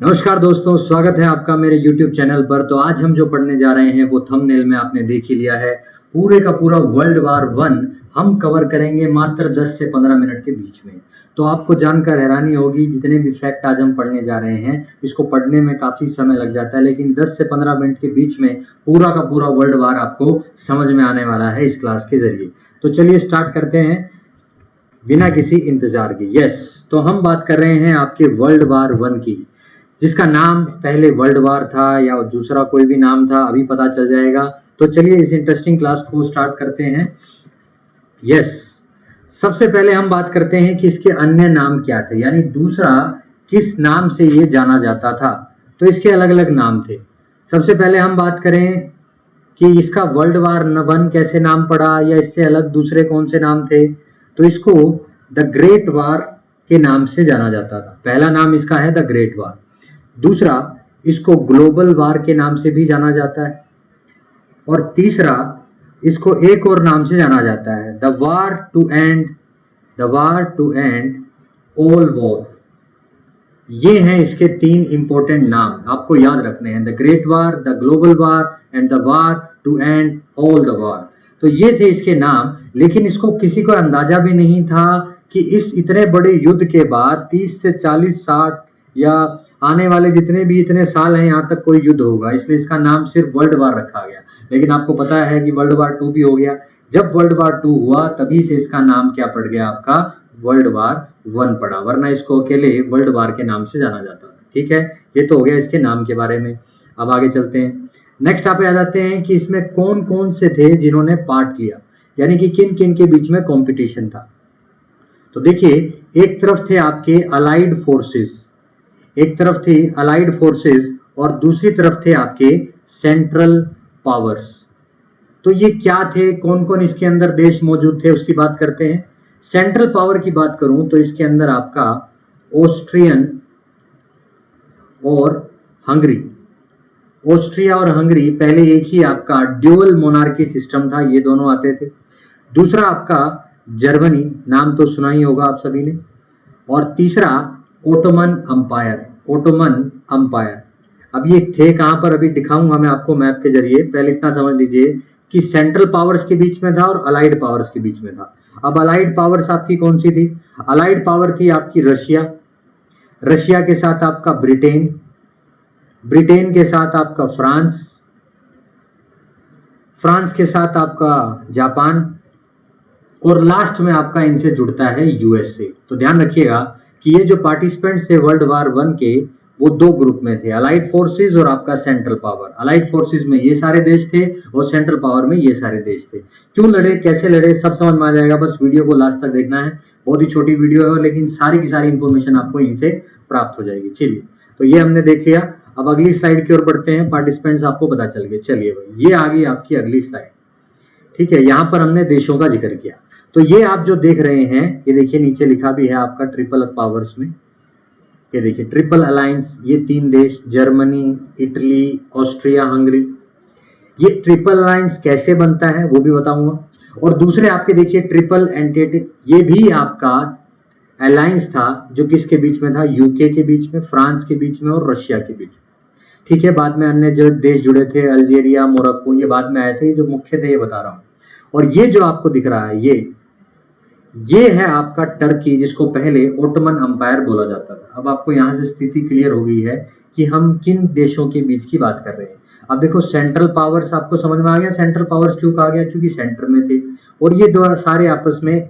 नमस्कार दोस्तों, स्वागत है आपका मेरे YouTube चैनल पर। तो आज हम जो पढ़ने जा रहे हैं वो थंबनेल में आपने देख ही लिया है। पूरे का पूरा वर्ल्ड वार वन हम कवर करेंगे मात्र 10 से 15 मिनट के बीच में। तो आपको जानकर हैरानी होगी, जितने भी फैक्ट आज हम पढ़ने जा रहे हैं इसको पढ़ने में काफ़ी समय लग जाता है, लेकिन 10 से 15 मिनट के बीच में पूरा का पूरा वर्ल्ड वार आपको समझ में आने वाला है इस क्लास के जरिए। तो चलिए स्टार्ट करते हैं बिना किसी इंतजार के। तो हम बात कर रहे हैं आपके वर्ल्ड वार वन की, जिसका नाम पहले वर्ल्ड वार था या दूसरा कोई भी नाम था, अभी पता चल जाएगा। तो चलिए इस इंटरेस्टिंग क्लास को स्टार्ट करते हैं। सबसे पहले हम बात करते हैं कि इसके अन्य नाम क्या थे, यानी दूसरा किस नाम से ये जाना जाता था। तो इसके अलग अलग नाम थे। सबसे पहले हम बात करें कि इसका वर्ल्ड वार वन कैसे नाम पड़ा या इससे अलग दूसरे कौन से नाम थे। तो इसको द ग्रेट वार के नाम से जाना जाता था। पहला नाम इसका है द ग्रेट वार। दूसरा, इसको ग्लोबल वार के नाम से भी जाना जाता है। और तीसरा, इसको एक और नाम से जाना जाता है the war to end all war. ये हैं इसके तीन इंपॉर्टेंट नाम, आपको याद रखने हैं। The great war, the global war and the war to end all the war. तो ये थे इसके नाम, लेकिन इसको किसी को अंदाजा भी नहीं था कि इस इतने बड़े युद्ध के बाद 30 से 40 60 या आने वाले जितने भी इतने साल हैं यहाँ तक कोई युद्ध होगा, इसलिए इसका नाम सिर्फ वर्ल्ड वार रखा गया। लेकिन आपको पता है कि वर्ल्ड वार टू भी हो गया। जब वर्ल्ड वार टू हुआ तभी से इसका नाम क्या पड़ गया, आपका वर्ल्ड वार वन पड़ा, वरना इसको अकेले वर्ल्ड वार के नाम से जाना जाता था। ठीक है, ये तो हो गया इसके नाम के बारे में। अब आगे चलते हैं। नेक्स्ट आप आ जाते हैं कि इसमें कौन कौन से थे जिन्होंने पार्ट लिया, यानी कि किन किन के बीच में कंपटीशन था। तो देखिए, एक तरफ थे आपके अलाइड फोर्सेस, एक तरफ थी अलाइड फोर्सेस और दूसरी तरफ थे आपके सेंट्रल पावर्स। तो ये क्या थे, कौन कौन इसके अंदर देश मौजूद थे, उसकी बात करते हैं। सेंट्रल पावर की बात करूं तो इसके अंदर आपका ऑस्ट्रियन और हंगरी, ऑस्ट्रिया और हंगरी पहले एक ही आपका ड्यूअल मोनार्की सिस्टम था, ये दोनों आते थे। दूसरा आपका जर्मनी, नाम तो सुना ही होगा आप सभी ने। और तीसरा ओटोमन अंपायर, ओटोमन अंपायर। अब ये थे कहां पर, अभी दिखाऊंगा मैं आपको मैप के जरिए। पहले इतना समझ लीजिए कि सेंट्रल पावर्स के बीच में था और अलाइड पावर्स के बीच में था। अब अलाइड पावर्स आपकी कौन सी थी? अलाइड पावर थी आपकी रशिया, रशिया के साथ आपका ब्रिटेन, ब्रिटेन के साथ आपका फ्रांस, फ्रांस के साथ आपका जापान, और लास्ट में आपका इनसे जुड़ता है यूएसए। तो ध्यान रखिएगा कि ये जो पार्टिसिपेंट्स थे वर्ल्ड वार वन के, वो दो ग्रुप में थे, अलाइड फोर्सेस और आपका सेंट्रल पावर। अलाइड फोर्सेस में ये सारे देश थे और सेंट्रल पावर में ये सारे देश थे। क्यों लड़े, कैसे लड़े, सब समझ में आ जाएगा, बस वीडियो को लास्ट तक देखना है। बहुत ही छोटी वीडियो है, लेकिन सारी की सारी इंफॉर्मेशन आपको इनसे प्राप्त हो जाएगी। चलिए, तो ये हमने देख लिया। अब अगली स्लाइड की ओर बढ़ते हैं। पार्टिसिपेंट्स आपको पता चल गए। चलिए भाई, ये आ गई आपकी अगली स्लाइड। ठीक है, यहाँ पर हमने देशों का जिक्र किया। तो ये आप जो देख रहे हैं, ये देखिए नीचे लिखा भी है आपका ट्रिपल पावर्स में। ये देखिए ट्रिपल अलायंस, ये तीन देश, जर्मनी, इटली, ऑस्ट्रिया, हंगरी। ये ट्रिपल अलायंस कैसे बनता है वो भी बताऊंगा। और दूसरे आपके देखिए ट्रिपल एंटिटी, ये भी आपका अलायंस था जो किसके बीच में था, यूके के बीच में, फ्रांस के बीच में और रशिया के बीच में। ठीक है, बाद में अन्य जो देश जुड़े थे, अल्जीरिया, मोरक्को, ये बाद में आए थे। जो मुख्य थे ये बता रहा हूँ। और ये जो आपको दिख रहा है, ये है आपका टर्की, जिसको पहले ओटोमन अंपायर बोला जाता था। अब आपको यहाँ से स्थिति क्लियर हो गई है कि हम किन देशों के बीच की बात कर रहे हैं। अब देखो सेंट्रल पावर्स आपको समझ में आ गया। सेंट्रल पावर्स क्यों कहा गया, क्योंकि सेंटर में थे और ये दो सारे आपस में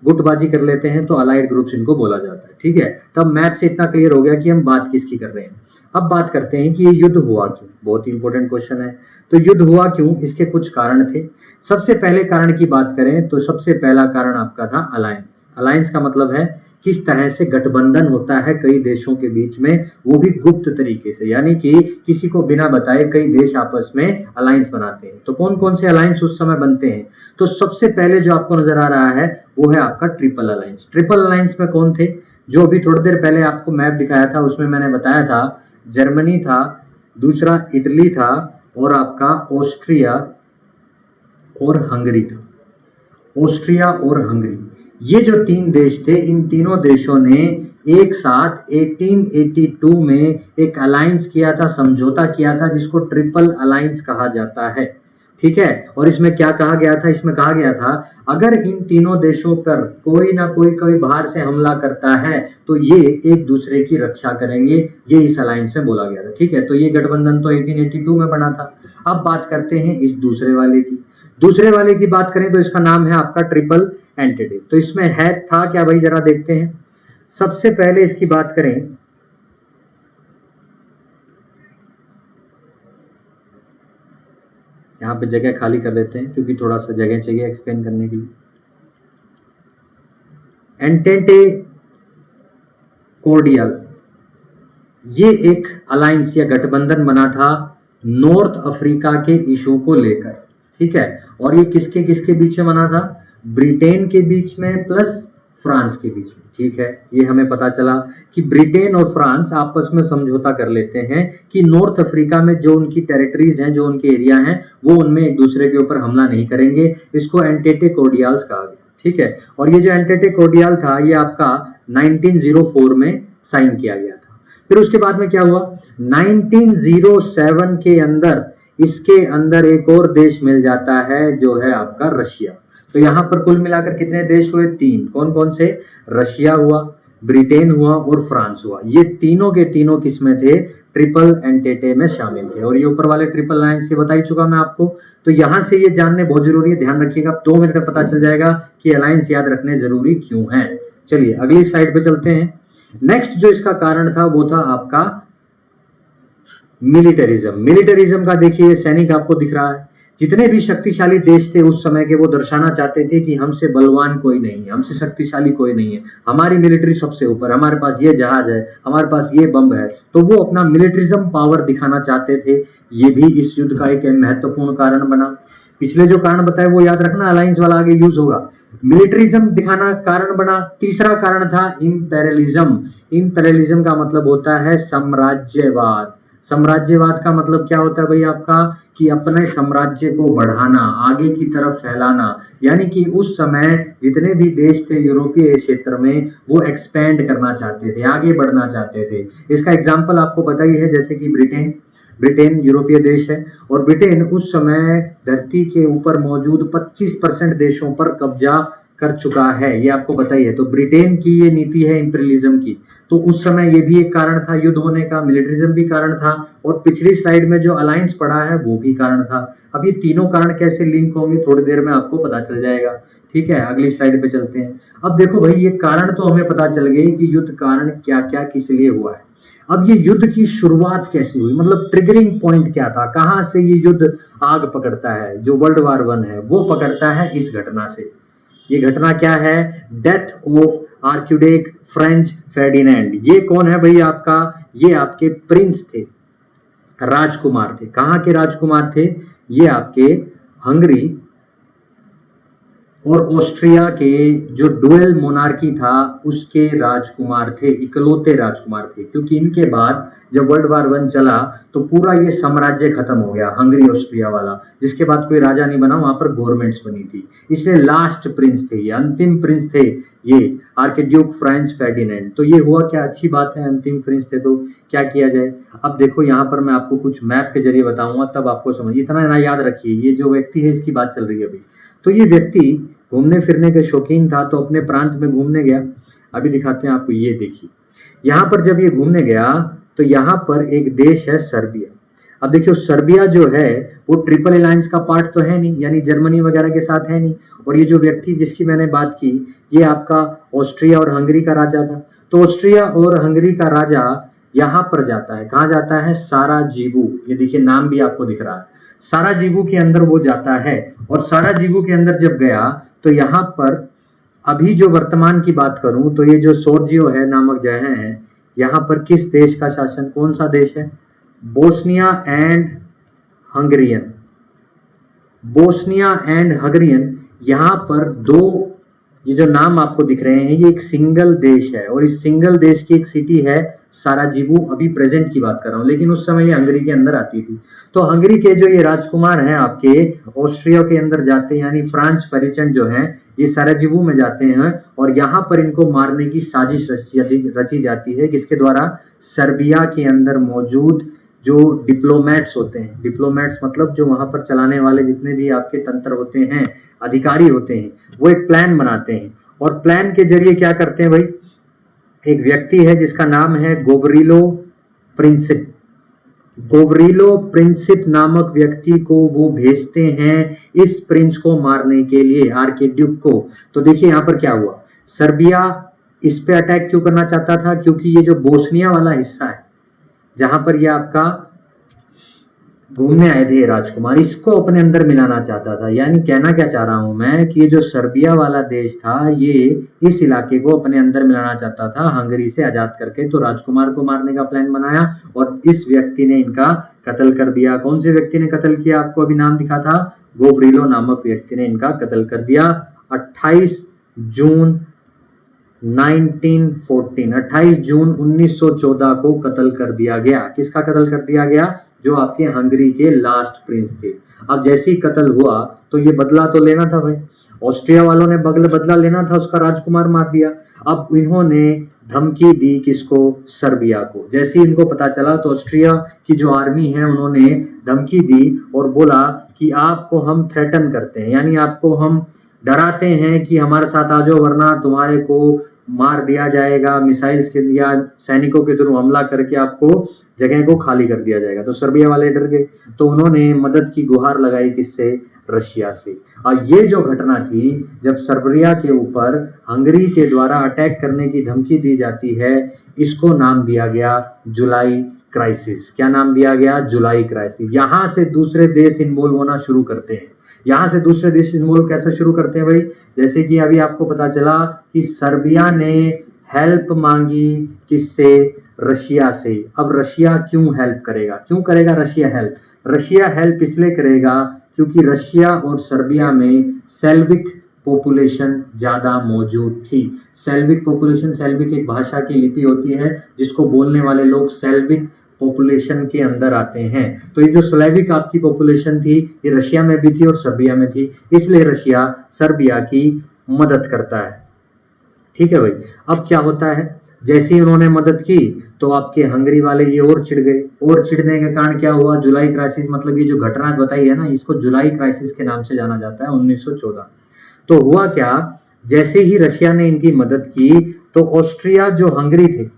गुटबाजी कर लेते हैं, तो अलाइड ग्रुप्स इनको बोला जाता है। ठीक है, तब मैप से इतना क्लियर हो गया कि हम बात किसकी कर रहे हैं। अब बात करते हैं कि ये युद्ध हुआ क्यों। बहुत ही इंपॉर्टेंट क्वेश्चन है। तो युद्ध हुआ क्यों, इसके कुछ कारण थे। सबसे पहले कारण की बात करें तो सबसे पहला कारण आपका था अलायंस। अलायंस का मतलब है किस तरह से गठबंधन होता है कई देशों के बीच में, वो भी गुप्त तरीके से, यानी कि किसी को बिना बताए कई देश आपस में अलायंस बनाते हैं। तो कौन कौन से अलायंस उस समय बनते हैं? तो सबसे पहले जो आपको नजर आ रहा है वो है आपका ट्रिपल अलायंस। ट्रिपल अलायंस में कौन थे? जो अभी थोड़ी देर पहले आपको मैप दिखाया था उसमें मैंने बताया था, जर्मनी था, दूसरा इटली था और आपका ऑस्ट्रिया और हंगरी था। ऑस्ट्रिया और हंगरी, ये जो तीन देश थे, इन तीनों देशों ने एक साथ 1882 में एक अलायंस किया था, समझौता किया था, जिसको ट्रिपल अलायंस कहा जाता है। ठीक है, और इसमें क्या कहा गया था? इसमें कहा गया था अगर इन तीनों देशों पर कोई ना कोई कोई बाहर से हमला करता है तो ये एक दूसरे की रक्षा करेंगे, ये इस अलायंस में बोला गया था। ठीक है, तो ये गठबंधन तो 1882 में बना था। अब बात करते हैं इस दूसरे वाले की। दूसरे वाले की बात करें तो इसका नाम है आपका ट्रिपल एंटेडे। तो इसमें है था क्या भाई, जरा देखते हैं। सबसे पहले इसकी बात करें, यहाँ पे जगह खाली कर देते हैं क्योंकि थोड़ा सा जगह चाहिए एक्सप्लेन करने के लिए। एंटेंटे कोर्डियल, ये एक अलायंस या गठबंधन बना था नॉर्थ अफ्रीका के इशू को लेकर। ठीक है, और ये किसके किसके बीच में बना था? ब्रिटेन के बीच में प्लस फ्रांस के बीच में। ठीक है, ये हमें पता चला कि ब्रिटेन और फ्रांस आपस में समझौता कर लेते हैं कि नॉर्थ अफ्रीका में जो उनकी टेरिटरीज हैं, जो उनके एरिया हैं, वो उनमें एक दूसरे के ऊपर हमला नहीं करेंगे। इसको एंटेटे कोर्डियाल्स कहा गया। ठीक है, और ये जो एंटेटे कोर्डियाल था ये आपका 1904 में साइन किया गया था। फिर उसके बाद में क्या हुआ? 1907 के अंदर इसके अंदर एक और देश मिल जाता है जो है आपका रशिया। तो यहां पर कुल मिलाकर कितने देश हुए? 3। कौन कौन से? रशिया हुआ, ब्रिटेन हुआ और फ्रांस हुआ। ये तीनों के तीनों किसमें थे? ट्रिपल एंटेटे में शामिल थे। और ये ऊपर वाले ट्रिपल अलायंस के बता ही चुका मैं आपको। तो यहां से ये जानने बहुत जरूरी है, ध्यान रखिएगा। 2 मिनट में पता चल जाएगा कि अलायंस याद रखने जरूरी क्यों है। चलिए अगली स्लाइड पे चलते हैं। नेक्स्ट जो इसका कारण था वो था आपका मिलिटरिज्म। मिलिटरिज्म का देखिए सैनिक आपको दिख रहा है। जितने भी शक्तिशाली देश थे उस समय के, वो दर्शाना चाहते थे कि हमसे बलवान कोई नहीं है, हमसे शक्तिशाली कोई नहीं है, हमारी मिलिट्री सबसे ऊपर, हमारे पास ये जहाज है, हमारे पास ये बम है। तो वो अपना मिलिटरिज्म पावर दिखाना चाहते थे। ये भी इस युद्ध का एक महत्वपूर्ण कारण बना। पिछले जो कारण बताए वो याद रखना, अलायंस वाला आगे यूज होगा। मिलिटरिज्म दिखाना कारण बना। तीसरा कारण था इंपेरियलिज्म। इंपेरियलिज्म का मतलब होता है साम्राज्यवाद। साम्राज्यवाद का मतलब क्या होता है भाई आपका? कि अपने साम्राज्य को बढ़ाना, आगे की तरफ फैलाना। यानी कि उस समय जितने भी देश थे यूरोपीय क्षेत्र में, वो एक्सपेंड करना चाहते थे, आगे बढ़ना चाहते थे। इसका एग्जाम्पल आपको पता ही है, जैसे कि ब्रिटेन। ब्रिटेन यूरोपीय देश है और ब्रिटेन उस समय धरती के ऊपर मौजूद 25% देशों पर कब्जा कर चुका है, ये आपको पता ही है। तो ब्रिटेन की ये नीति है इंपीरियलिज्म की। तो उस समय ये भी एक कारण था युद्ध होने का, मिलिटरिज्म भी कारण था, और पिछली स्लाइड में जो अलायंस पड़ा है वो भी कारण था। अब ये तीनों कारण कैसे लिंक होंगे थोड़ी देर में आपको पता चल जाएगा। ठीक है, अगली स्लाइड पे चलते हैं। अब देखो भाई, ये कारण तो हमें पता चल गए कि युद्ध कारण क्या क्या किस लिए हुआ है। अब ये युद्ध की शुरुआत कैसे हुई, मतलब ट्रिगरिंग पॉइंट क्या था, कहां से ये युद्ध आग पकड़ता है? जो वर्ल्ड वार 1 है वो पकड़ता है इस घटना से। ये घटना क्या है? Death of Archduke Franz Ferdinand. ये कौन है भाई आपका? ये आपके प्रिंस थे, राजकुमार थे। कहां के राजकुमार थे? ये आपके हंगरी और ऑस्ट्रिया के जो डुअल मोनार्की था उसके राजकुमार थे, इकलौते राजकुमार थे। क्योंकि इनके बाद जब वर्ल्ड वार 1 चला तो पूरा ये साम्राज्य खत्म हो गया, हंगरी ऑस्ट्रिया वाला। जिसके बाद कोई राजा नहीं बना, वहां पर गवर्नमेंट्स बनी थी। इसलिए लास्ट प्रिंस थे ये, अंतिम प्रिंस थे ये आर्किड्यूक फ्रेंच फेर्डिनेंड। तो ये हुआ क्या? अच्छी बात है, अंतिम प्रिंस थे तो क्या किया जाए। अब देखो यहाँ पर मैं आपको कुछ मैप के जरिए बताऊंगा, तब आपको समझ। इतना ना याद रखिए, ये जो व्यक्ति है इसकी बात चल रही है अभी। तो ये व्यक्ति घूमने फिरने के शौकीन था, तो अपने प्रांत में घूमने गया। अभी दिखाते हैं आपको, ये देखिए। यहाँ पर जब ये घूमने गया तो यहाँ पर एक देश है सर्बिया। अब देखियो, सर्बिया जो है वो ट्रिपल अलायंस का पार्ट तो है नहीं, यानी जर्मनी वगैरह के साथ है नहीं। और ये जो व्यक्ति जिसकी मैंने बात की, ये आपका ऑस्ट्रिया और हंगरी का राजा था। तो ऑस्ट्रिया और हंगरी का राजा यहाँ पर जाता है, कहाँ जाता है? साराजीवो। ये देखिए नाम भी आपको दिख रहा है, साराजीवो के अंदर वो जाता है। और साराजीवो के अंदर जब गया तो यहाँ पर अभी जो वर्तमान की बात करूं तो ये जो सोर्जियो है नामक जगह है, यहाँ पर किस देश का शासन, कौन सा देश है? Bosnia and Hungarian. Bosnia and Hungarian, यहाँ पर दो ये जो नाम आपको दिख रहे हैं ये एक सिंगल देश है और इस सिंगल देश की एक सिटी है साराजीवो। अभी प्रेजेंट की बात कर रहा हूँ, लेकिन उस समय ये हंगरी के अंदर आती थी। तो हंगरी के जो ये राजकुमार हैं आपके ऑस्ट्रिया के अंदर जाते हैं, यानी फ्रांस परिचन जो है ये साराजीवो में जाते हैं और यहाँ पर इनको मारने की साजिश रची जाती है। किसके द्वारा? सर्बिया के अंदर मौजूद जो डिप्लोमेट्स होते हैं, डिप्लोमेट्स मतलब जो वहां पर चलाने वाले जितने भी आपके तंत्र होते हैं, अधिकारी होते हैं, वो एक प्लान बनाते हैं और प्लान के जरिए क्या करते हैं भाई, एक व्यक्ति है जिसका नाम है गोवरिलो प्रिंसिप। गोवरिलो प्रिंसिप नामक व्यक्ति को वो भेजते हैं इस प्रिंस को मारने के लिए, आर्किड्यूक को। तो देखिए यहाँ पर क्या हुआ, सर्बिया इस पे अटैक क्यों करना चाहता था? क्योंकि ये जो बोस्निया वाला हिस्सा है जहां पर ये आपका घूमने आए थे राजकुमार, इसको अपने अंदर मिलाना चाहता था। यानी कहना क्या चाह रहा हूं मैं कि ये जो सर्बिया वाला देश था ये इस इलाके को अपने अंदर मिलाना चाहता था हंगरी से आजाद करके। तो राजकुमार को मारने का प्लान बनाया और इस व्यक्ति ने इनका कत्ल कर दिया। कौन से व्यक्ति ने कत्ल किया? आपको अभी नाम दिखा था, गोवरिलो नामक व्यक्ति ने इनका कत्ल कर दिया। 28 जून 1914, 28 जून 1914 को कत्ल कर दिया गया। किसका कत्ल कर दिया गया? जो आपके हंगरी के लास्ट प्रिंस थे। अब जैसे ही कत्ल हुआ तो ये बदला तो लेना था भाई, ऑस्ट्रिया वालों ने बदला लेना था, उसका राजकुमार मार दिया। अब इन्होंने धमकी दी किसको? सर्बिया को। जैसे ही इनको पता चला तो ऑस्ट्रिया की जो आर्मी है उन्होंने धमकी दी और बोला कि आपको हम थ्रेटन करते हैं, यानी आपको हम डराते हैं कि हमारे साथ आ जाओ वरना तुम्हारे को मार दिया जाएगा, मिसाइल्स के या सैनिकों के थ्रू हमला करके आपको जगह को खाली कर दिया जाएगा। तो सर्बिया वाले डर गए, तो उन्होंने मदद की गुहार लगाई किससे? रशिया से। और ये जो घटना थी जब सर्बिया के ऊपर हंगरी के द्वारा अटैक करने की धमकी दी जाती है, इसको नाम दिया गया जुलाई क्राइसिस। क्या नाम दिया गया? जुलाई क्राइसिस। यहां से दूसरे देश इन्वॉल्व होना शुरू करते हैं। यहां से दूसरे देश इन्वॉल्व कैसे शुरू करते हैं भाई? जैसे कि अभी आपको पता चला कि सर्बिया ने हेल्प मांगी किससे? रशिया से। अब रशिया क्यों हेल्प करेगा? क्यों करेगा रशिया हेल्प? रशिया हेल्प इसलिए करेगा क्योंकि रशिया और सर्बिया में सेल्विक पॉपुलेशन ज्यादा मौजूद थी। सेल्विक पॉपुलेशन, सेल्विक एक भाषा की लिपि होती है जिसको बोलने वाले लोग सेल्विक पॉपुलेशन के अंदर आते हैं। तो ये जो स्लेविक आपकी पॉपुलेशन थी ये रशिया में भी थी और सर्बिया में थी, इसलिए रशिया सर्बिया की मदद करता है। ठीक है भाई। अब क्या होता है, जैसे ही उन्होंने मदद की तो आपके हंगरी वाले ये और चिढ़ गए, और चिढ़ने के कारण क्या हुआ? जुलाई क्राइसिस, मतलब ये जो घटना बताई है ना, इसको जुलाई क्राइसिस के नाम से जाना जाता है, 1914। तो हुआ क्या, जैसे ही रशिया ने इनकी मदद की तो ऑस्ट्रिया जो हंगरी थे,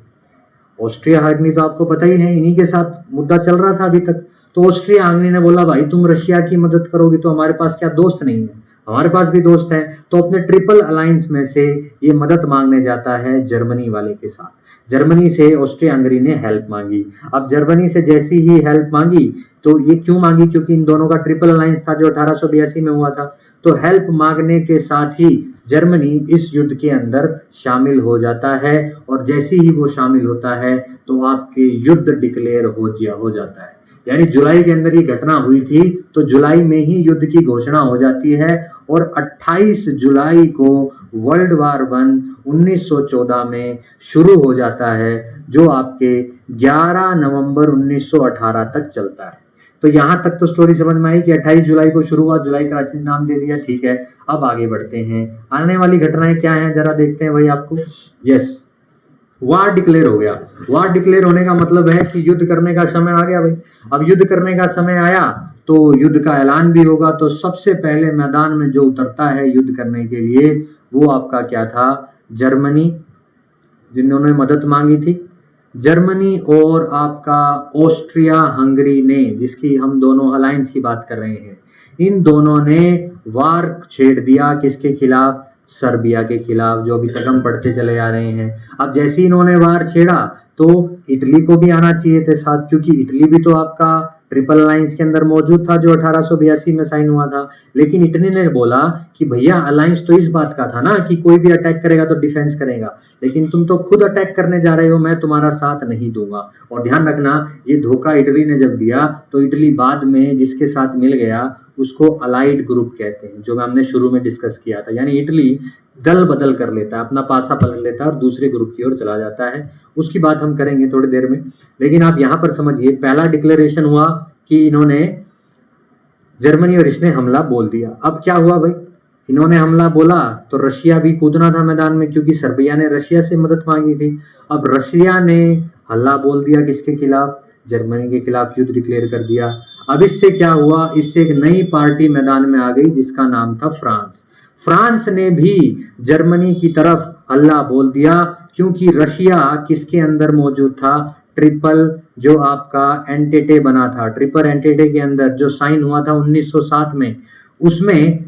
ऑस्ट्रिया हंगरी तो आपको पता ही है, इन्हीं के साथ मुद्दा चल रहा था अभी तक। तो ऑस्ट्रिया हंगरी ने बोला भाई तुम रशिया की मदद करोगे तो हमारे पास क्या दोस्त नहीं है? हमारे पास भी दोस्त है। तो अपने ट्रिपल अलायंस में से ये मदद मांगने जाता है जर्मनी वाले के साथ। जर्मनी से ऑस्ट्रिया हंगरी ने हेल्प मांगी। अब जर्मनी से जैसी ही हेल्प मांगी, तो ये क्यों मांगी? क्योंकि इन दोनों का ट्रिपल अलायंस था जो 1882 में हुआ था। तो हेल्प मांगने के साथ ही जर्मनी इस युद्ध के अंदर शामिल हो जाता है और जैसे ही वो शामिल होता है तो आपके युद्ध डिक्लेयर हो जाता है। यानी जुलाई के अंदर ये घटना हुई थी तो जुलाई में ही युद्ध की घोषणा हो जाती है और 28 जुलाई को वर्ल्ड वार 1 1914 में शुरू हो जाता है, जो आपके 11 नवंबर 1918 तक चलता है। तो यहां तक तो स्टोरी समझ में आई कि 28 जुलाई को शुरू हुआ, जुलाई क्राइसिस नाम दे दिया, ठीक है। अब आगे बढ़ते हैं, आने वाली घटनाएं क्या हैं जरा देखते हैं भाई आपको। यस, वार डिक्लेयर हो गया। वार डिक्लेयर होने का मतलब है कि युद्ध करने का समय आ गया भाई। अब युद्ध करने का समय आया तो युद्ध का ऐलान भी होगा। तो सबसे पहले मैदान में जो उतरता है युद्ध करने के लिए वो आपका क्या था? जर्मनी, जिन्होंने मदद मांगी थी। जर्मनी और आपका ऑस्ट्रिया हंगरी ने, जिसकी हम दोनों अलायंस की बात कर रहे हैं, इन दोनों ने वार छेड़ दिया किसके खिलाफ? सर्बिया के खिलाफ, जो अभी तक हम पढ़ते चले आ रहे हैं। अब जैसे ही इन्होंने वार छेड़ा तो इटली को भी आना चाहिए थे साथ, क्योंकि इटली भी तो आपका ट्रिपल अलायंस के अंदर मौजूद था जो 1882 में साइन हुआ था। लेकिन इटली ने बोला कि भैया अलायंस तो इस बात का था ना कि कोई भी अटैक करेगा तो डिफेंस करेगा, लेकिन तुम तो खुद अटैक करने जा रहे हो, मैं तुम्हारा साथ नहीं दूंगा। और ध्यान रखना, ये धोखा इटली ने जब दिया तो इटली बाद में जिसके साथ मिल गया उसको अलाइड ग्रुप कहते हैं, जो हमने शुरू में डिस्कस किया था। यानी इटली दल बदल कर लेता है, अपना पासा पलट लेता है और दूसरे ग्रुप की ओर चला जाता है। उसकी बात हम करेंगे थोड़ी देर में, लेकिन आप यहाँ पर समझिए, पहला डिक्लेरेशन हुआ कि इन्होंने जर्मनी और इसने हमला बोल दिया। अब क्या हुआ भाई, इन्होंने हमला बोला तो रशिया भी कूदना था मैदान में, क्योंकि सर्बिया ने रशिया से मदद मांगी थी। अब रशिया ने हल्ला बोल दिया किसके खिलाफ, जर्मनी के खिलाफ युद्ध डिक्लेयर कर दिया। अब इससे क्या हुआ, इससे एक नई पार्टी मैदान में आ गई जिसका नाम था फ्रांस। फ्रांस ने भी जर्मनी की तरफ हल्ला बोल दिया, क्योंकि रशिया किसके अंदर मौजूद था, ट्रिपल जो आपका एंटेटे बना था, ट्रिपल एंटेटे के अंदर जो साइन हुआ था 1907 में, उसमें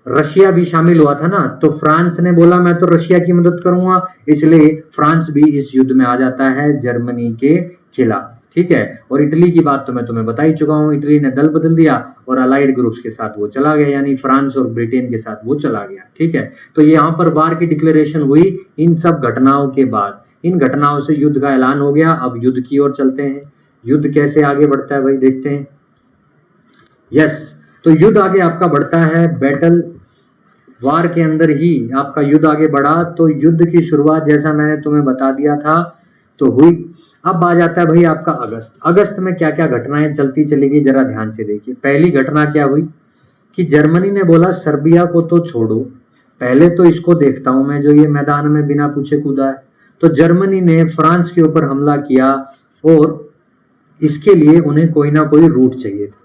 रशिया भी शामिल हुआ था ना। तो फ्रांस ने बोला मैं तो रशिया की मदद करूंगा, इसलिए फ्रांस भी इस युद्ध में आ जाता है जर्मनी के खिलाफ। ठीक है, और इटली की बात तो मैं तुम्हें बता ही चुका हूं, इटली ने दल बदल दिया और अलाइड ग्रुप्स के साथ वो चला गया, यानी फ्रांस और ब्रिटेन के साथ वो चला गया। ठीक है, तो यहाँ पर वार की डिक्लेरेशन हुई इन सब घटनाओं के बाद। इन घटनाओं से युद्ध का ऐलान हो गया। अब युद्ध की ओर चलते हैं, युद्ध कैसे आगे बढ़ता है भाई, देखते हैं। यस, तो युद्ध आगे आपका बढ़ता है, बैटल वार के अंदर ही आपका युद्ध आगे बढ़ा। तो युद्ध की शुरुआत जैसा मैंने तुम्हें बता दिया था तो हुई। अब आ जाता है भाई आपका अगस्त। अगस्त में क्या क्या घटनाएं चलती चली गई, जरा ध्यान से देखिए। पहली घटना क्या हुई कि जर्मनी ने बोला सर्बिया को तो छोड़ो, पहले तो इसको देखता हूं मैं जो ये मैदान में बिना पूछे कूदा है। तो जर्मनी ने फ्रांस के ऊपर हमला किया और इसके लिए उन्हें कोई ना कोई रूट चाहिए था,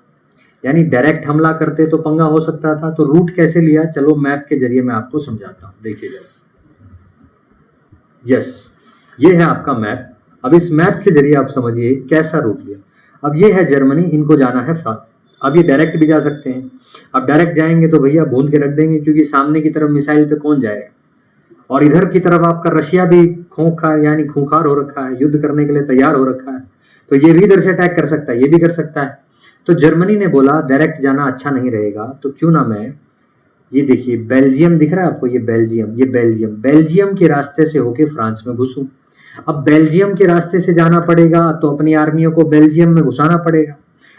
यानी डायरेक्ट हमला करते तो पंगा हो सकता था। तो रूट कैसे लिया, चलो मैप के जरिए मैं आपको समझाता हूं, देखिए जरा। यस, ये है आपका मैप। अब इस मैप के जरिए आप समझिए कैसा रूट लिया। अब ये है जर्मनी, इनको जाना है फ्रांस। अब ये डायरेक्ट भी जा सकते हैं। अब डायरेक्ट जाएंगे तो भैया भून के रख देंगे, क्योंकि सामने की तरफ मिसाइल पे कौन जाएगा। और इधर की तरफ आपका रशिया भी खोखा यानी खूंखार हो रखा है, युद्ध करने के लिए तैयार हो रखा है। तो ये भी इधर से अटैक कर सकता है, ये भी कर सकता है। तो जर्मनी ने बोला डायरेक्ट जाना अच्छा नहीं रहेगा, तो क्यों ना मैं, ये देखिए बेल्जियम दिख रहा है आपको, ये बेल्जियम के रास्ते से होके फ्रांस में घुसूं। अब बेल्जियम के रास्ते से जाना पड़ेगा तो अपनी आर्मियों को बेल्जियम में घुसाना पड़ेगा।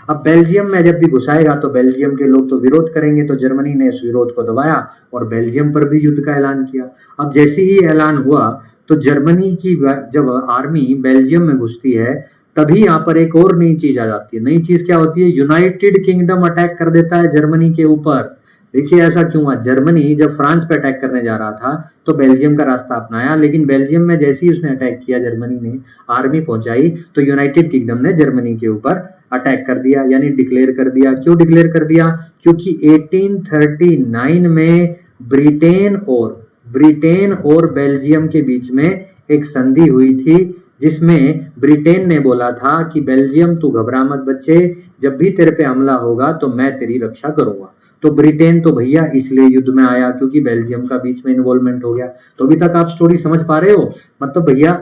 अब बेल्जियम में जब भी घुसाएगा तो बेल्जियम के लोग तो विरोध करेंगे, तो जर्मनी ने इस विरोध को दबाया और बेल्जियम पर भी युद्ध का ऐलान किया। अब जैसे ही ऐलान हुआ तो जर्मनी की जब आर्मी बेल्जियम में घुसती है, तभी यहाँ पर एक और नई चीज आ जाती है। नई चीज क्या होती है, यूनाइटेड किंगडम अटैक कर देता है जर्मनी के ऊपर। देखिए ऐसा क्यों हुआ, जर्मनी जब फ्रांस पे अटैक करने जा रहा था तो बेल्जियम का रास्ता अपनाया, लेकिन बेल्जियम में जैसे ही उसने अटैक किया, जर्मनी ने आर्मी पहुंचाई, तो यूनाइटेड किंगडम ने जर्मनी के ऊपर अटैक कर दिया, यानी डिक्लेयर कर दिया। क्यों डिक्लेयर कर दिया, क्योंकि 1839 में ब्रिटेन और बेल्जियम के बीच में एक संधि हुई थी, जिसमें ब्रिटेन ने बोला था कि बेल्जियम तू घबरा मत बच्चे, जब भी तेरे पे हमला होगा तो मैं तेरी रक्षा करूंगा। तो ब्रिटेन तो भैया इसलिए युद्ध में आया क्योंकि बेल्जियम का बीच में इन्वॉल्वमेंट हो गया। तो अभी तक आप स्टोरी समझ पा रहे हो, मतलब भैया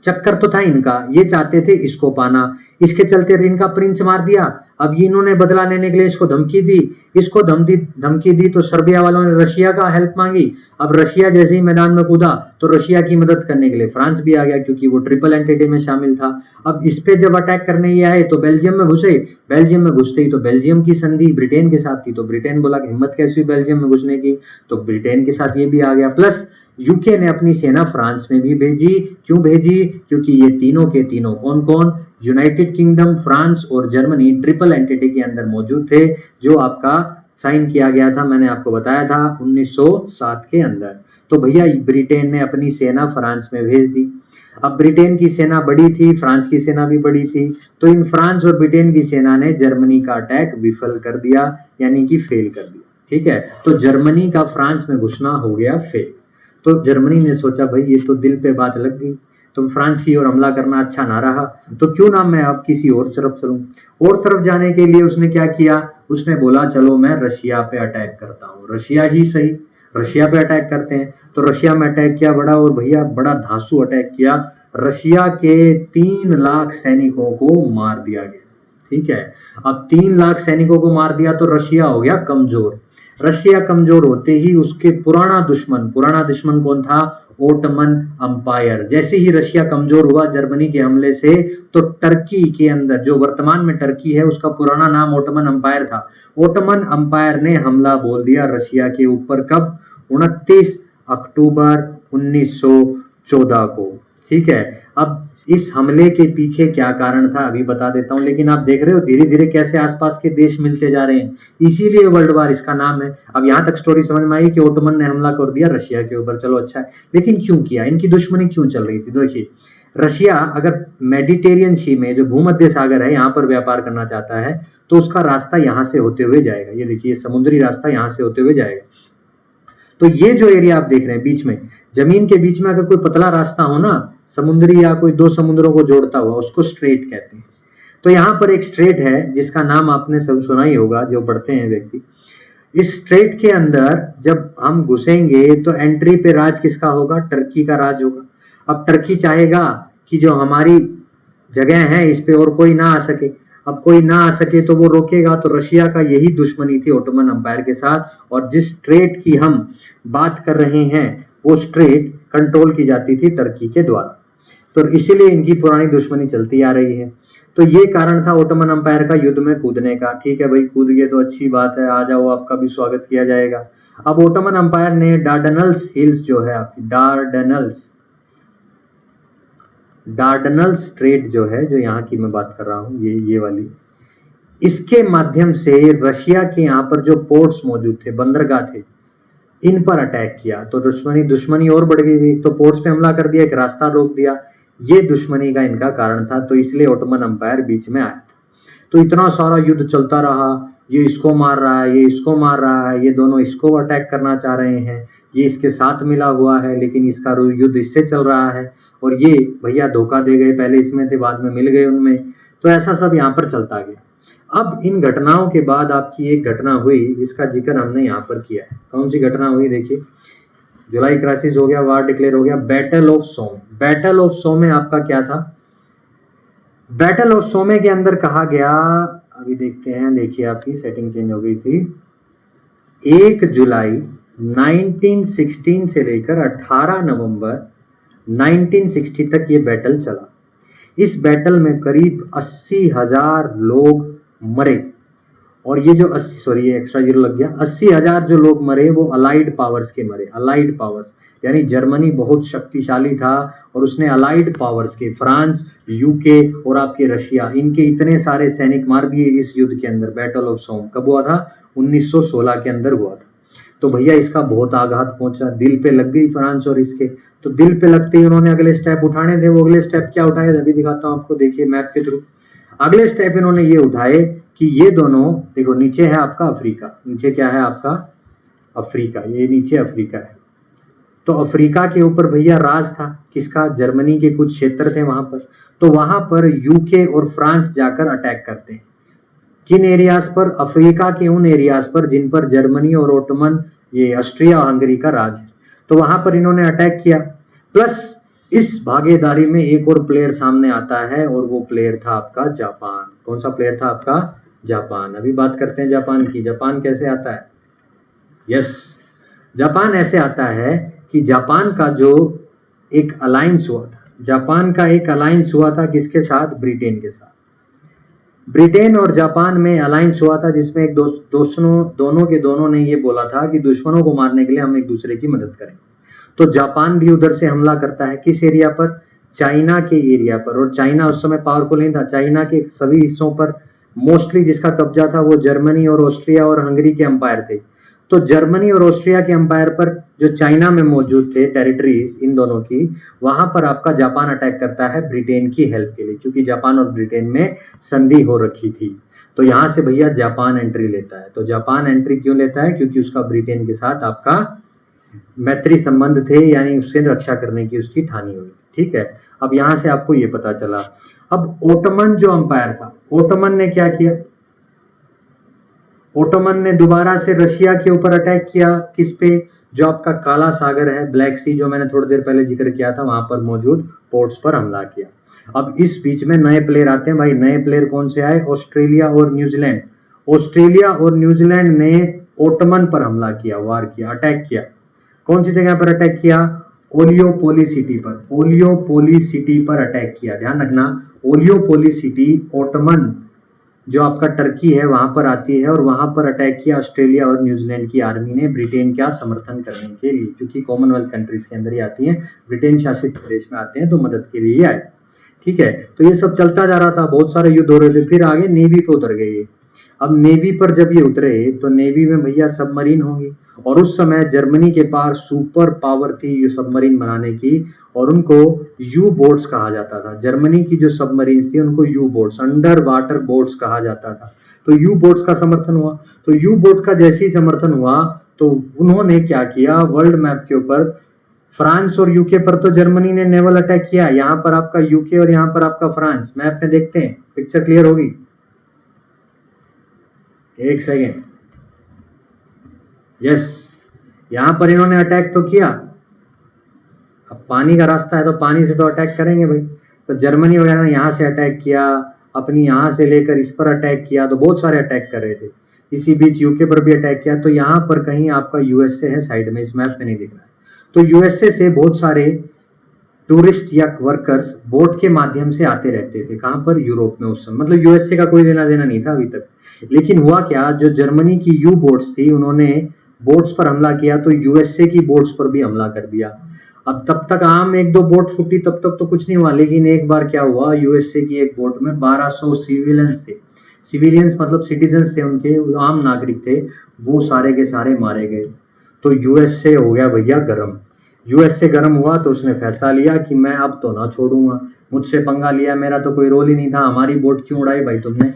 चक्कर तो था इनका, ये चाहते थे इसको पाना, इसके चलते इनका प्रिंस मार दिया। अब इन्होंने बदला लेने के लिए इसको धमकी दी, इसको धमकी दी तो सर्बिया वालों ने रशिया का हेल्प मांगी। अब रशिया जैसे ही मैदान में कूदा तो रशिया की मदद करने के लिए फ्रांस भी आ गया, क्योंकि वो ट्रिपल एंटिटी में शामिल था। अब इस पे जब अटैक करने ये आए तो बेल्जियम में घुसे, बेल्जियम में घुसते ही तो बेल्जियम की संधि ब्रिटेन के साथ थी, तो ब्रिटेन बोला कि हिम्मत कैसी हुई बेल्जियम में घुसने की, तो ब्रिटेन के साथ ये भी आ गया। प्लस यूके ने अपनी सेना फ्रांस में भी भेजी। क्यों भेजी, क्योंकि ये तीनों के तीनों कौन कौन, यूनाइटेड किंगडम, फ्रांस और जर्मनी ट्रिपल एंटिटी के अंदर मौजूद थे, जो आपका साइन किया गया था, मैंने आपको बताया था 1907 के अंदर। तो भैया ब्रिटेन ने अपनी सेना फ्रांस में भेज दी। अब ब्रिटेन की सेना बड़ी थी, फ्रांस की सेना भी बड़ी थी, तो इन फ्रांस और ब्रिटेन की सेना ने जर्मनी का अटैक विफल कर दिया, यानी कि फेल कर दिया। ठीक है, तो जर्मनी का फ्रांस में घुसना हो गया फेल। तो जर्मनी ने सोचा भाई ये तो दिल पे बात लग गई, तो फ्रांस की ओर हमला करना अच्छा ना रहा, तो क्यों ना मैं अब किसी और तरफ चलूं। और तरफ जाने के लिए उसने क्या किया, उसने बोला चलो मैं रशिया पे अटैक करता हूँ। रशिया ही सही, रशिया पे अटैक करते हैं। तो रशिया में अटैक किया बड़ा, और भैया बड़ा धांसू अटैक किया। रशिया के 3 लाख सैनिकों को मार दिया गया। ठीक है, अब 3 लाख सैनिकों को मार दिया तो रशिया हो गया कमजोर। रशिया कमजोर होते ही उसके पुराना दुश्मन कौन था, ओटमन अंपायर। जैसे ही रशिया कमजोर हुआ जर्मनी के हमले से, तो टर्की के अंदर, जो वर्तमान में टर्की है, उसका पुराना नाम ओटमन अंपायर था, ओटमन अंपायर ने हमला बोल दिया रशिया के ऊपर। कब? 29 अक्टूबर 1914 को। ठीक है, अब इस हमले के पीछे क्या कारण था अभी बता देता हूं, लेकिन आप देख रहे हो धीरे धीरे कैसे आसपास के देश मिलते जा रहे हैं, इसीलिए वर्ल्ड वार इसका नाम है। अब यहां तक स्टोरी समझ में आई कि ओटोमन ने हमला कर दिया रशिया के ऊपर, चलो अच्छा है, लेकिन क्यों किया, इनकी दुश्मनी क्यों चल रही थी? देखिए, रशिया अगर मेडिटेरियन सी में, जो भूमध्य सागर है, यहाँ पर व्यापार करना चाहता है, तो उसका रास्ता यहाँ से होते हुए जाएगा। ये देखिए, समुद्री रास्ता यहाँ से होते हुए जाएगा। तो ये जो एरिया आप देख रहे हैं बीच में, जमीन के बीच में अगर कोई पतला रास्ता हो ना, समुद्री या कोई दो समुद्रों को जोड़ता हुआ, उसको स्ट्रेट कहते हैं। तो यहाँ पर एक स्ट्रेट है जिसका नाम आपने सब सुना ही होगा, जो पढ़ते हैं व्यक्ति। इस स्ट्रेट के अंदर जब हम घुसेंगे तो एंट्री पे राज किसका होगा? टर्की का राज होगा। अब टर्की चाहेगा कि जो हमारी जगह है इस पे और कोई ना आ सके। अब कोई ना आ सके तो वो रोकेगा। तो रशिया का यही दुश्मनी थी ओटोमन अंपायर के साथ, और जिस स्ट्रेट की हम बात कर रहे हैं वो स्ट्रेट कंट्रोल की जाती थी टर्की के द्वारा। तो इसीलिए इनकी पुरानी दुश्मनी चलती आ रही है। तो ये कारण था ओटोमन अंपायर का युद्ध में कूदने का। ठीक है भाई, कूद गए तो अच्छी बात है, आ जाओ, आपका भी स्वागत किया जाएगा। अब ओटोमन अंपायर ने डार्डनल्स हिल्स, जो है आपकी डार्डनल्स स्ट्रेट जो है, जो यहाँ की मैं बात कर रहा हूँ, ये वाली, इसके माध्यम से रशिया के यहाँ पर जो पोर्ट्स मौजूद थे, बंदरगाह थे, इन पर अटैक किया। तो दुश्मनी और बढ़ गई। एक तो पोर्ट्स पे हमला कर दिया, एक रास्ता रोक दिया। ये दुश्मनी का इनका कारण था। तो इसलिए ओटोमन अंपायर बीच में आया था। तो इतना सारा युद्ध चलता रहा, ये इसको मार रहा है, ये इसको मार रहा है, ये दोनों इसको अटैक करना चाह रहे हैं, ये इसके साथ मिला हुआ है, लेकिन इसका युद्ध इससे चल रहा है, और ये भैया धोखा दे गए, पहले इसमें थे बाद में मिल गए उनमें। तो ऐसा सब यहाँ पर चलता गया। अब इन घटनाओं के बाद आपकी एक घटना हुई जिसका जिक्र हमने यहाँ पर किया है। कौन सी घटना हुई? देखिए, जुलाई क्राइसिस हो गया, वार डिक्लेयर हो गया, battle of Somme. Battle of Somme आपका क्या था? बैटल ऑफ सोमे के अंदर कहा गया, अभी देखते हैं, देखिए आपकी सेटिंग चेंज हो गई थी। 1 जुलाई 1916 से लेकर 18 नवंबर 1960 तक ये बैटल चला। इस बैटल में करीब 80,000 लोग मरे। और ये जो 80, एक्स्ट्रा जीरो लग गया, 80,000 जो लोग मरे वो अलाइड पावर्स के मरे। अलाइड पावर्स यानी जर्मनी बहुत शक्तिशाली था, और उसने अलाइड पावर्स के, फ्रांस, यूके और आपके रशिया, इनके इतने सारे सैनिक मार दिए इस युद्ध के अंदर। बैटल ऑफ सोम कब हुआ था? 1916 के अंदर हुआ था। तो भैया इसका बहुत आघात पहुंचा, दिल पे लग गई फ्रांस और इसके। तो दिल पे लगते ही उन्होंने अगले स्टेप उठाने थे। वो अगले स्टेप क्या उठाए अभी दिखाता हूं आपको, देखिए मैप के थ्रू। अगले स्टेप इन्होंने ये उठाए कि ये दोनों, देखो नीचे है आपका अफ्रीका, नीचे क्या है आपका? अफ्रीका, ये नीचे अफ्रीका है। तो अफ्रीका के ऊपर भैया राज था किसका? जर्मनी के कुछ क्षेत्र थे वहां पर। तो वहां पर यूके और फ्रांस जाकर अटैक करते हैं। किन एरियाज पर? अफ्रीका के उन एरियाज पर जिन पर जर्मनी और ओटोमन, ये ऑस्ट्रिया हंगरी का राज है। तो वहां पर इन्होंने अटैक किया। प्लस इस भागीदारी में एक और प्लेयर सामने आता है, और वो प्लेयर था आपका जापान। कौन सा प्लेयर था आपका? जापान। अभी बात करते हैं जापान की। जापान कैसे आता है? यस, जापान ऐसे आता है कि जापान का जो एक अलायंस हुआ था, जापान का एक अलायंस हुआ था किसके साथ? ब्रिटेन के साथ। ब्रिटेन और जापान में अलायंस हुआ था, जिसमें एक दोनों के दोनों ने ये बोला था कि दुश्मनों को मारने के लिए हम एक दूसरे की मदद करें। तो जापान भी उधर से हमला करता है। किस एरिया पर? चाइना के एरिया पर। और चाइना उस समय पावरफुल नहीं था। चाइना के सभी हिस्सों पर मोस्टली जिसका कब्जा था वो जर्मनी और ऑस्ट्रिया और हंगरी के अंपायर थे। तो जर्मनी और ऑस्ट्रिया के अंपायर पर, जो चाइना में मौजूद थे टेरिटरीज इन दोनों की, वहां पर आपका जापान अटैक करता है ब्रिटेन की हेल्प के लिए, क्योंकि जापान और ब्रिटेन में संधि हो रखी थी। तो यहां से भैया जापान एंट्री लेता है। तो जापान एंट्री क्यों लेता है? क्योंकि उसका ब्रिटेन के साथ आपका मैत्री संबंध थे, यानी उससे रक्षा करने की उसकी ठानी हुई। ठीक है, अब यहां से आपको ये पता चला। अब ओटोमन जो अंपायर था, ओटोमन ने क्या किया? ओटोमन ने दोबारा से रशिया के ऊपर अटैक किया। किस पे? जो आपका काला सागर है, ब्लैक सी, जो मैंने थोड़ी देर पहले जिक्र किया था, वहां पर मौजूद पोर्ट्स पर हमला किया। अब इस बीच में नए प्लेयर आते हैं भाई। नए प्लेयर कौन से आए? ऑस्ट्रेलिया और न्यूजीलैंड। ऑस्ट्रेलिया और न्यूजीलैंड ने ओटोमन पर हमला किया, वार किया, अटैक किया। कौन सी जगह पर अटैक किया? ओलियोपोली सिटी पर अटैक किया। ध्यान रखना, ओलियोपोली सिटी ओटमन जो आपका टर्की है वहां पर आती है, और वहां पर अटैक किया ऑस्ट्रेलिया और न्यूजीलैंड की आर्मी ने ब्रिटेन का समर्थन करने के लिए, क्योंकि कॉमनवेल्थ कंट्रीज के अंदर ही आती हैं, ब्रिटेन शासित प्रदेश में आते हैं तो मदद के लिए आए। ठीक है, तो ये सब चलता जा रहा था, बहुत सारे युद्ध हो रहे थे। फिर आगे नेवी पे उतर गए। अब नेवी पर जब ये उतरे तो नेवी में भैया सबमरीन होंगी, और उस समय जर्मनी के पास सुपर पावर थी ये सबमरीन बनाने की, और उनको यू बोट्स कहा जाता था। जर्मनी की जो सबमरीन थी उनको you boats, under water boats कहा जाता था। तो यू बोट्स का समर्थन हुआ। तो यू बोट का जैसे ही समर्थन हुआ तो उन्होंने क्या किया, वर्ल्ड मैप के ऊपर फ्रांस और यूके पर तो जर्मनी ने नेवल अटैक किया, यहाँ पर आपका यूके और यहाँ पर आपका फ्रांस। मैप में देखते हैं, पिक्चर क्लियर होगी। एक सेकेंड, यस, यहां पर इन्होंने अटैक तो किया। अब पानी का रास्ता है तो पानी से तो अटैक करेंगे भाई। तो जर्मनी वगैरह ने यहाँ से अटैक किया, अपनी यहाँ से लेकर इस पर अटैक किया, तो बहुत सारे अटैक कर रहे थे। इसी बीच यूके पर भी अटैक किया। तो यहाँ पर कहीं आपका यूएसए है साइड में, इस मैप में नहीं दिख रहा है। तो यूएसए से बहुत सारे टूरिस्ट या वर्कर्स बोट के माध्यम से आते रहते थे। कहां पर, यूरोप में उस समय, मतलब यूएसए का कोई लेना देना नहीं था अभी तक। लेकिन हुआ क्या, जो जर्मनी की यू बोट्स थी उन्होंने बोट्स पर हमला किया, तो यूएसए की बोट्स पर भी हमला कर दिया। अब तब तक आम एक दो बोट फूटी, तब तक तो कुछ नहीं हुआ, लेकिन एक बार क्या हुआ, यूएसए की एक बोट में 1200 सिविलियंस थे। सिविलियंस मतलब सिटीजन्स थे, उनके आम नागरिक थे, वो सारे के सारे मारे गए। तो यूएसए हो गया भैया गरम। यूएसए गरम हुआ तो उसने फैसला लिया कि मैं अब तो ना छोड़ूंगा, मुझसे पंगा लिया, मेरा तो कोई रोल ही नहीं था, हमारी बोट क्यों उड़ाई भाई तुमने।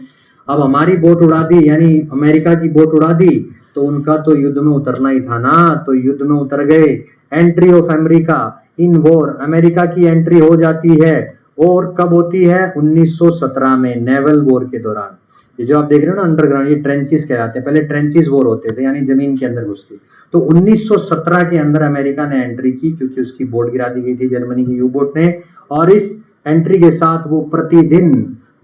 अब हमारी बोट उड़ा दी, यानी अमेरिका की बोट उड़ा दी, तो उनका तो युद्ध में उतरना ही था ना, तो युद्ध में उतर गए। Entry of America in war, America की एंट्री हो जाती है। और कब होती है, 1917 में, नेवल वॉर के दौरान। ये जो आप देख रहे हो ना अंडरग्राउंड, ये ट्रेंचेस कहलाते हैं, पहले ट्रेंचेस वॉर होते थे, यानी जमीन के अंदर घुस के। तो 1917 के अंदर अमेरिका ने एंट्री की, क्योंकि उसकी बोट गिरा दी गई थी जर्मनी की यू बोट ने, और इस एंट्री के साथ वो प्रतिदिन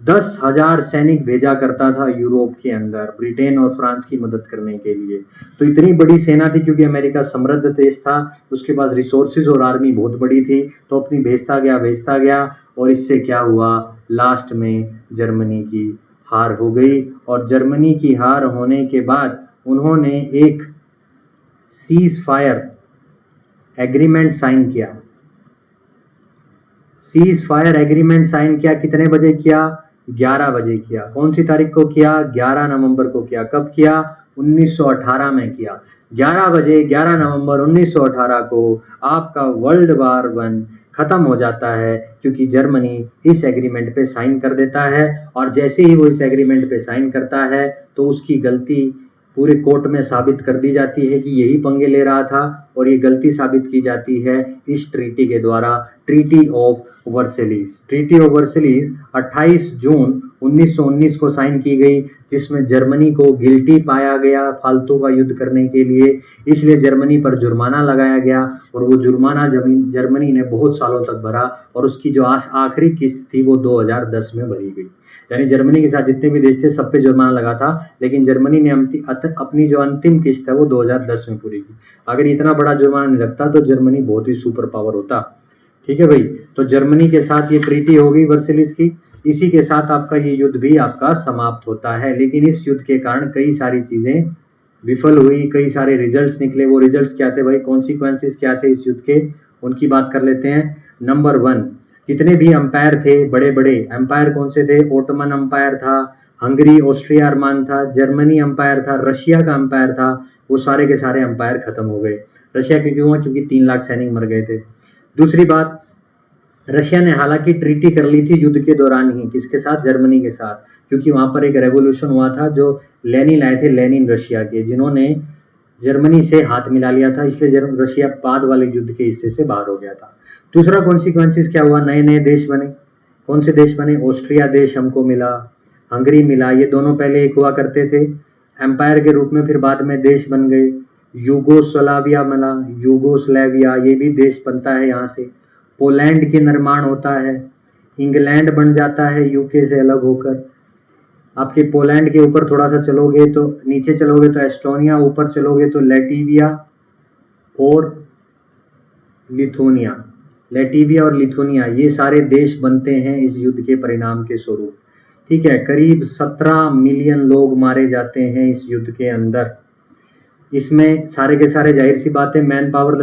10,000 सैनिक भेजा करता था यूरोप के अंदर, ब्रिटेन और फ्रांस की मदद करने के लिए। तो इतनी बड़ी सेना थी, क्योंकि अमेरिका समृद्ध देश था, उसके पास रिसोर्सेज और आर्मी बहुत बड़ी थी, तो अपनी भेजता गया, और इससे क्या हुआ, लास्ट में जर्मनी की हार हो गई। और जर्मनी की हार होने के बाद उन्होंने एक सीज फायर एग्रीमेंट साइन किया। सीज फायर एग्रीमेंट साइन किया, कितने बजे किया, 11 बजे किया। कौन सी तारीख को किया, 11 नवंबर को किया। कब किया, 1918 में किया। 11 बजे 11 नवंबर 1918 को आपका वर्ल्ड वार 1 खत्म हो जाता है, क्योंकि जर्मनी इस एग्रीमेंट पे साइन कर देता है। और जैसे ही वो इस एग्रीमेंट पे साइन करता है तो उसकी गलती पूरे कोर्ट में साबित कर दी जाती है कि यही पंगे ले रहा था, और ये गलती साबित की जाती है इस ट्रीटी के द्वारा, treaty of Versailles. Treaty of Versailles 28 जून 1919 को साइन की गई, जिसमें जर्मनी को गिल्टी पाया गया फालतू का युद्ध करने के लिए, इसलिए जर्मनी पर जुर्माना लगाया गया, और वो जुर्माना जर्मनी ने बहुत सालों तक भरा, और उसकी जो आखिरी किस्त थी वो 2010 में भरी गई। यानी जर्मनी के साथ जितने भी देश थे सब पे जुर्माना लगा था, लेकिन जर्मनी ने अपनी जो अंतिम किस्त है वो 2010 में पूरी की। अगर इतना बड़ा जुर्माना नहीं लगता तो जर्मनी बहुत ही सुपर पावर होता। ठीक है भाई, तो जर्मनी के साथ ये ट्रीटी हो गई वर्सेलिस की। इसी के साथ आपका ये युद्ध भी आपका समाप्त होता है। लेकिन इस युद्ध के कारण कई सारी चीजें विफल हुई, कई सारे रिजल्ट्स निकले। वो रिजल्ट्स क्या थे भाई, कॉन्सिक्वेंसेस क्या थे इस युद्ध के, उनकी बात कर लेते हैं। नंबर 1, जितने भी अंपायर थे, बड़े बड़े अंपायर कौन से थे, ओटमन अंपायर था, हंगरी ऑस्ट्रिया अरमान था, जर्मनी अंपायर था, रशिया का अंपायर था, वो सारे के सारे अंपायर खत्म हो गए। रशिया के क्यों हुआ, क्योंकि 3 लाख सैनिक मर गए थे। दूसरी बात, रशिया ने हालांकि ट्रीटी कर ली थी युद्ध के दौरान ही, किसके साथ, जर्मनी के साथ, क्योंकि वहां पर एक रेवोल्यूशन हुआ था जो लेनिन आए थे, लेनिन रशिया के, जिन्होंने जर्मनी से हाथ मिला लिया था, इसलिए रशिया बाद वाले युद्ध के हिस्से से बाहर हो गया था। दूसरा कॉन्सिक्वेंसेस क्या हुआ, नए नए देश बने। कौन से देश बने, ऑस्ट्रिया देश हमको मिला, हंगरी मिला, ये दोनों पहले एक हुआ करते थे एम्पायर के रूप में, फिर बाद में देश बन गए। यूगोस्लाविया मिला, यूगोस्लाविया ये भी देश बनता है यहाँ से। पोलैंड के निर्माण होता है, इंग्लैंड बन जाता है यूके से अलग होकर। आपके पोलैंड के ऊपर थोड़ा सा चलोगे तो नीचे चलोगे तो एस्टोनिया, ऊपर चलोगे तो लैटविया और लिथुआनिया, लैटविया और लिथुआनिया, ये सारे देश बनते हैं इस युद्ध के परिणाम के स्वरूप। ठीक है, करीब 17 मिलियन लोग मारे जाते हैं इस युद्ध के अंदर। इसमें सारे के सारे जाहिर सी बात है मैन पावर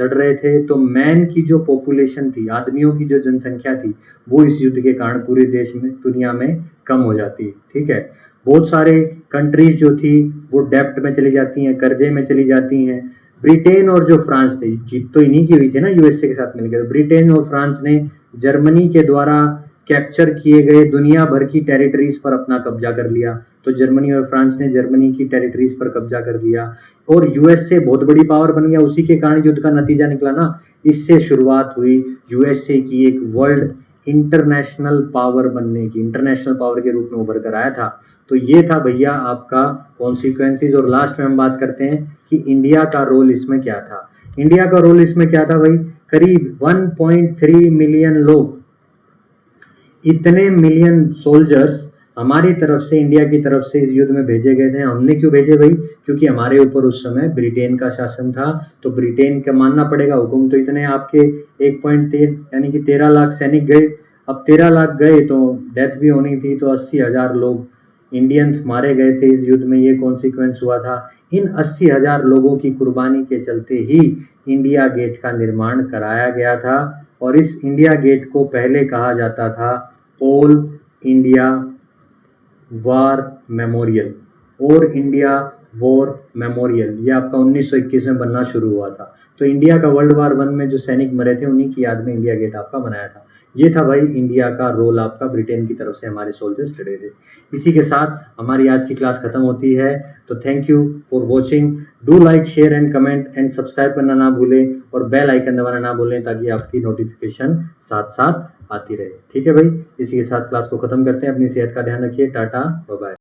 लड़ रहे थे, तो मैन की जो पॉपुलेशन थी, आदमियों की जो जनसंख्या थी, वो इस युद्ध के कारण पूरे देश में, दुनिया में कम हो जाती है। ठीक है, बहुत सारे कंट्रीज जो थी वो डेप्ट में चली जाती हैं, कर्जे में चली जाती हैं। ब्रिटेन और जो फ्रांस थे, जीत तो इन्हीं की हुई थी ना यूएसए के साथ मिलकर, ब्रिटेन और फ्रांस ने जर्मनी के द्वारा कैप्चर किए गए दुनिया भर की टेरिटरीज पर अपना कब्जा कर लिया। तो जर्मनी और फ्रांस ने जर्मनी की टेरिटरीज पर कब्जा कर लिया और यूएसए बहुत बड़ी पावर बन गया। उसी के कारण युद्ध का नतीजा निकला ना, इससे शुरुआत हुई यूएसए की एक वर्ल्ड इंटरनेशनल पावर बनने की, इंटरनेशनल पावर के रूप में उभर कर आया था। तो ये था भैया आपका कॉन्सिक्वेंसेज। और लास्ट में हम बात करते हैं कि इंडिया का रोल इसमें क्या था। इंडिया का रोल इसमें क्या था भाई, करीब 1.3 मिलियन लोग, इतने मिलियन सोल्जर्स हमारी तरफ से, इंडिया की तरफ से इस युद्ध में भेजे गए थे। हमने क्यों भेजे भाई, क्योंकि हमारे ऊपर उस समय ब्रिटेन का शासन था, तो ब्रिटेन का मानना पड़ेगा हुक्म। तो इतने आपके 1.3 यानी कि 13 लाख सैनिक गए। अब 13 लाख गए तो डेथ भी होनी थी, तो 80,000 लोग इंडियंस मारे गए थे इस युद्ध में। ये कॉन्सिक्वेंस हुआ था। इन 80,000 लोगों की कुर्बानी के चलते ही इंडिया गेट का निर्माण कराया गया था। और इस इंडिया गेट को पहले कहा जाता था ऑल इंडिया वॉर मेमोरियल, और इंडिया वॉर मेमोरियल। ये आपका 1921 में बनना शुरू हुआ था। तो इंडिया का वर्ल्ड वार 1 में जो सैनिक मरे थे, उन्हीं की याद में इंडिया गेट आपका बनाया था। ये था भाई इंडिया का रोल, आपका ब्रिटेन की तरफ से हमारे सोल्जर्स लड़े थे। इसी के साथ हमारी आज की क्लास खत्म होती है। तो thank you for watching. Do like, share and comment and subscribe करना ना भूलें, और बेल आइकन दबाना ना भूलें, ताकि आपकी नोटिफिकेशन साथ साथ आती रहे। ठीक है भाई, इसी के साथ क्लास को खत्म करते हैं। अपनी सेहत का ध्यान रखिए। Tata, bye bye.